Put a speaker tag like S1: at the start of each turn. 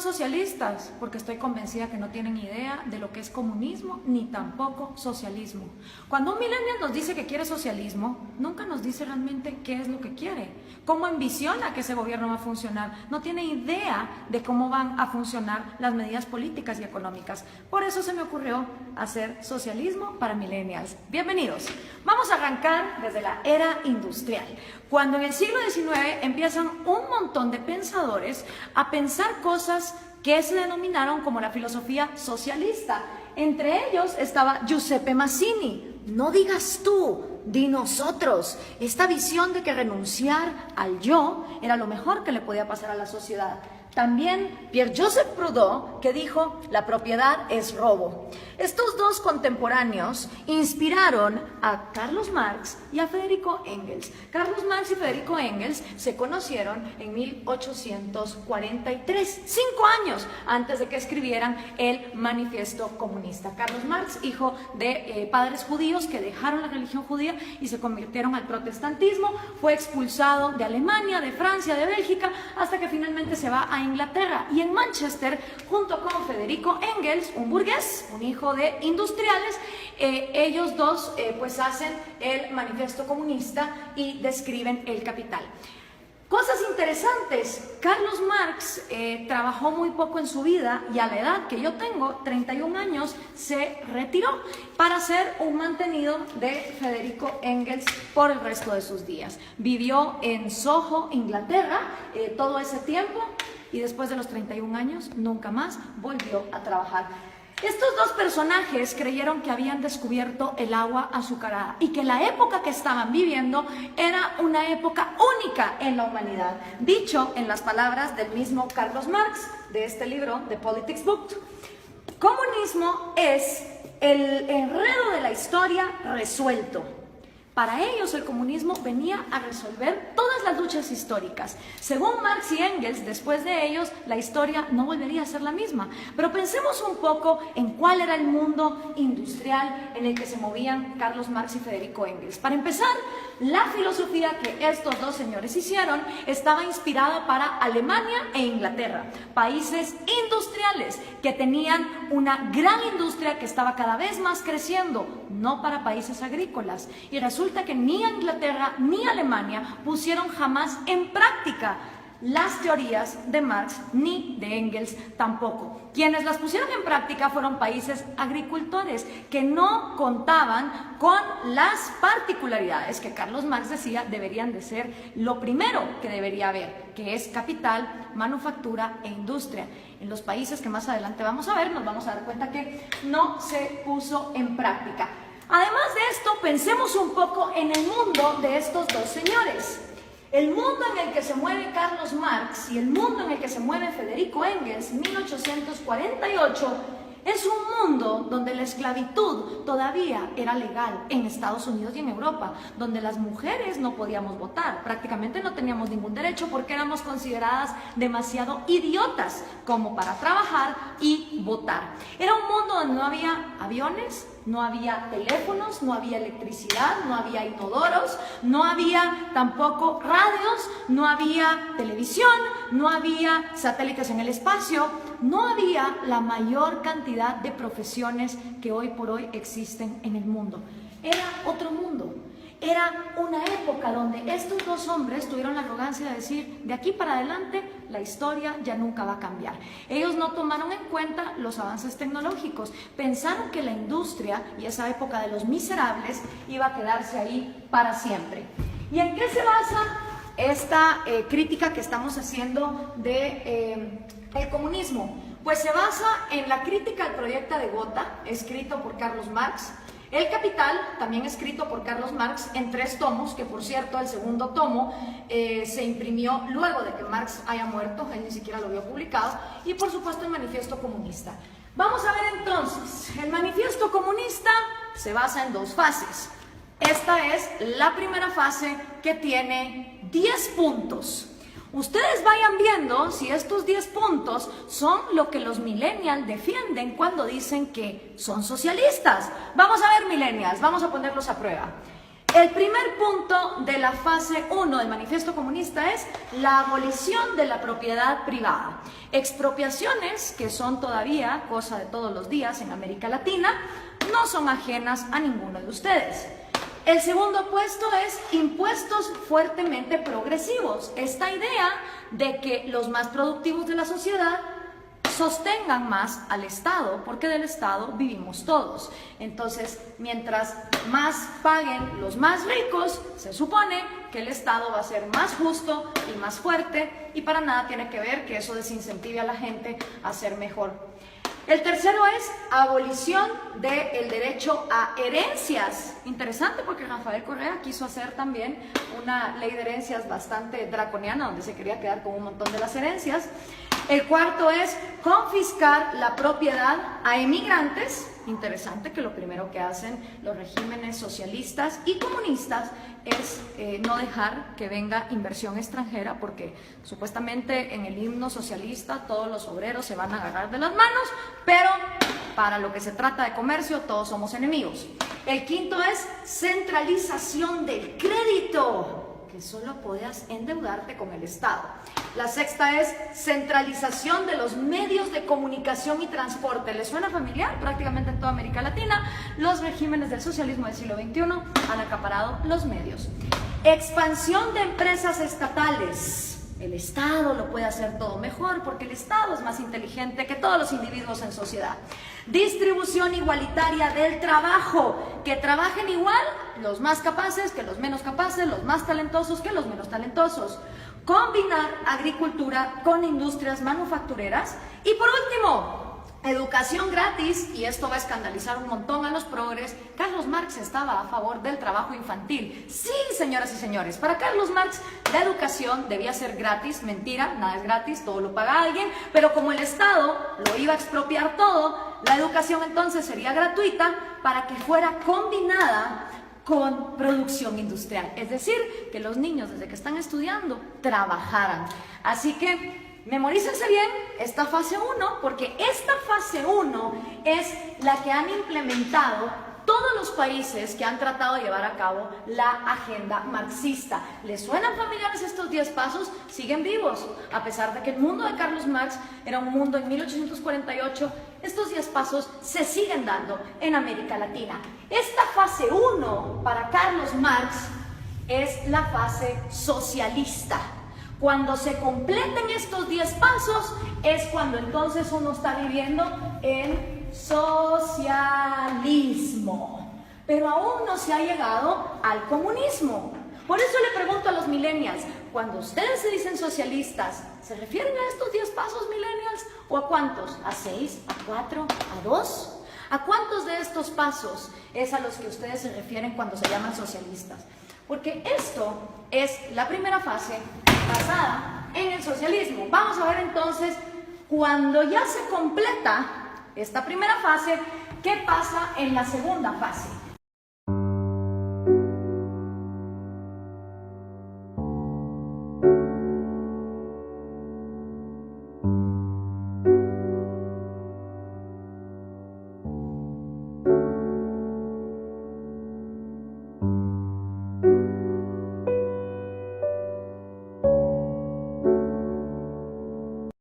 S1: socialistas, porque estoy convencida que no tienen idea de lo que es comunismo ni tampoco socialismo. Cuando un millennial nos dice que quiere socialismo, nunca nos dice realmente qué es lo que quiere, cómo ambiciona que ese gobierno va a funcionar. No tiene idea de cómo van a funcionar las medidas políticas y económicas. Por eso se me ocurrió hacer socialismo para millennials. Bienvenidos. Vamos a arrancar desde la era industrial, cuando en el siglo XIX empiezan un montón de pensadores a pensar cosas que se denominaron como la filosofía socialista. Entre ellos estaba Giuseppe Mazzini. No digas tú, di nosotros. Esta visión de que renunciar al yo era lo mejor que le podía pasar a la sociedad. También Pierre-Joseph Proudhon, que dijo, la propiedad es robo. Estos dos contemporáneos inspiraron a Carlos Marx y a Federico Engels. Carlos Marx y Federico Engels se conocieron en 1843, 5 años antes de que escribieran el Manifiesto Comunista. Carlos Marx, hijo de padres judíos que dejaron la religión judía y se convirtieron al protestantismo, fue expulsado de Alemania, de Francia, de Bélgica, hasta que finalmente se va a Inglaterra, y en Manchester, junto con Federico Engels, un burgués, un hijo de industriales, ellos dos pues hacen el Manifiesto Comunista y describen el capital. Cosas interesantes. Carlos Marx trabajó muy poco en su vida y a la edad que yo tengo, 31 años, se retiró para ser un mantenido de Federico Engels por el resto de sus días. Vivió en Soho, Inglaterra, todo ese tiempo, y después de los 31 años nunca más volvió a trabajar. Estos dos personajes creyeron que habían descubierto el agua azucarada y que la época que estaban viviendo era una época única en la humanidad. Dicho en las palabras del mismo Carlos Marx, de este libro, The Politics Book, comunismo es el enredo de la historia resuelto. Para ellos el comunismo venía a resolver todas las luchas históricas. Según Marx y Engels, después de ellos la historia no volvería a ser la misma. Pero pensemos un poco en cuál era el mundo industrial en el que se movían Carlos Marx y Federico Engels. Para empezar, la filosofía que estos dos señores hicieron estaba inspirada para Alemania e Inglaterra, países industriales que tenían una gran industria que estaba cada vez más creciendo, no para países agrícolas. Y resulta que ni Inglaterra ni Alemania pusieron jamás en práctica las teorías de Marx ni de Engels tampoco. Quienes las pusieron en práctica fueron países agricultores que no contaban con las particularidades que Carlos Marx decía deberían de ser lo primero que debería haber, que es capital, manufactura e industria. En los países que más adelante vamos a ver, nos vamos a dar cuenta que no se puso en práctica. Además de esto, pensemos un poco en el mundo de estos dos señores. El mundo en el que se mueve Carlos Marx y el mundo en el que se mueve Federico Engels, 1848, es un mundo donde la esclavitud todavía era legal en Estados Unidos y en Europa, donde las mujeres no podíamos votar, prácticamente no teníamos ningún derecho porque éramos consideradas demasiado idiotas como para trabajar y votar. Era un mundo donde no había aviones, no había teléfonos, no había electricidad, no había inodoros, no había tampoco radios, no había televisión, no había satélites en el espacio, no había la mayor cantidad de profesiones que hoy por hoy existen en el mundo. Era otro mundo. Era una época donde estos dos hombres tuvieron la arrogancia de decir, de aquí para adelante la historia ya nunca va a cambiar. Ellos no tomaron en cuenta los avances tecnológicos, pensaron que la industria y esa época de los miserables iba a quedarse ahí para siempre. ¿Y en qué se basa esta crítica que estamos haciendo de el comunismo? Pues se basa en la crítica al proyecto de Gotha, escrito por Carlos Marx, El Capital, también escrito por Carlos Marx en 3 tomos, que por cierto el segundo tomo se imprimió luego de que Marx haya muerto, él ni siquiera lo vio publicado, y por supuesto el Manifiesto Comunista. Vamos a ver entonces, el Manifiesto Comunista se basa en 2 fases. Esta es la primera fase que tiene 10 puntos. Ustedes vayan viendo si estos 10 puntos son lo que los millennials defienden cuando dicen que son socialistas. Vamos a ver, millennials, vamos a ponerlos a prueba. El primer punto de la fase 1 del Manifiesto Comunista es la abolición de la propiedad privada. Expropiaciones, que son todavía cosa de todos los días en América Latina, no son ajenas a ninguno de ustedes. El segundo puesto es impuestos fuertemente progresivos. Esta idea de que los más productivos de la sociedad sostengan más al Estado, porque del Estado vivimos todos. Entonces, mientras más paguen los más ricos, se supone que el Estado va a ser más justo y más fuerte, y para nada tiene que ver que eso desincentive a la gente a ser mejor. El tercero es abolición del derecho a herencias. Interesante, porque Rafael Correa quiso hacer también una ley de herencias bastante draconiana, donde se quería quedar con un montón de las herencias. El cuarto es confiscar la propiedad a emigrantes. Interesante que lo primero que hacen los regímenes socialistas y comunistas es no dejar que venga inversión extranjera, porque supuestamente en el himno socialista todos los obreros se van a agarrar de las manos, pero para lo que se trata de comercio todos somos enemigos. El quinto es centralización del crédito, que solo podías endeudarte con el Estado. La sexta es centralización de los medios de comunicación y transporte. ¿Les suena familiar? Prácticamente en toda América Latina, los regímenes del socialismo del siglo XXI han acaparado los medios. Expansión de empresas estatales. El Estado lo puede hacer todo mejor, porque el Estado es más inteligente que todos los individuos en sociedad. Distribución igualitaria del trabajo, que trabajen igual los más capaces que los menos capaces, los más talentosos que los menos talentosos. Combinar agricultura con industrias manufactureras. Y por último, educación gratis, y esto va a escandalizar un montón a los progres. Carlos Marx estaba a favor del trabajo infantil. Sí, señoras y señores, para Carlos Marx la educación debía ser gratis. Mentira, nada es gratis, todo lo paga alguien, pero como el Estado lo iba a expropiar todo, la educación entonces sería gratuita para que fuera combinada con producción industrial, es decir, que los niños desde que están estudiando trabajaran. Así que memorícense bien esta fase 1, porque esta fase 1 es la que han implementado todos los países que han tratado de llevar a cabo la agenda marxista. ¿Les suenan familiares estos 10 pasos? Siguen vivos, a pesar de que el mundo de Carlos Marx era un mundo en 1848, estos 10 pasos se siguen dando en América Latina. Esta fase 1 para Carlos Marx es la fase socialista. Cuando se completen estos 10 pasos es cuando entonces uno está viviendo en socialismo, pero aún no se ha llegado al comunismo. Por eso le pregunto a los millennials, cuando ustedes se dicen socialistas, ¿se refieren a estos 10 pasos, millennials? ¿O a cuántos? ¿A 6? ¿A 4? ¿A 2? ¿A cuántos de estos pasos es a los que ustedes se refieren cuando se llaman socialistas? Porque esto es la primera fase basada en el socialismo. Vamos a ver entonces, cuando ya se completa esta primera fase, ¿qué pasa en la segunda fase?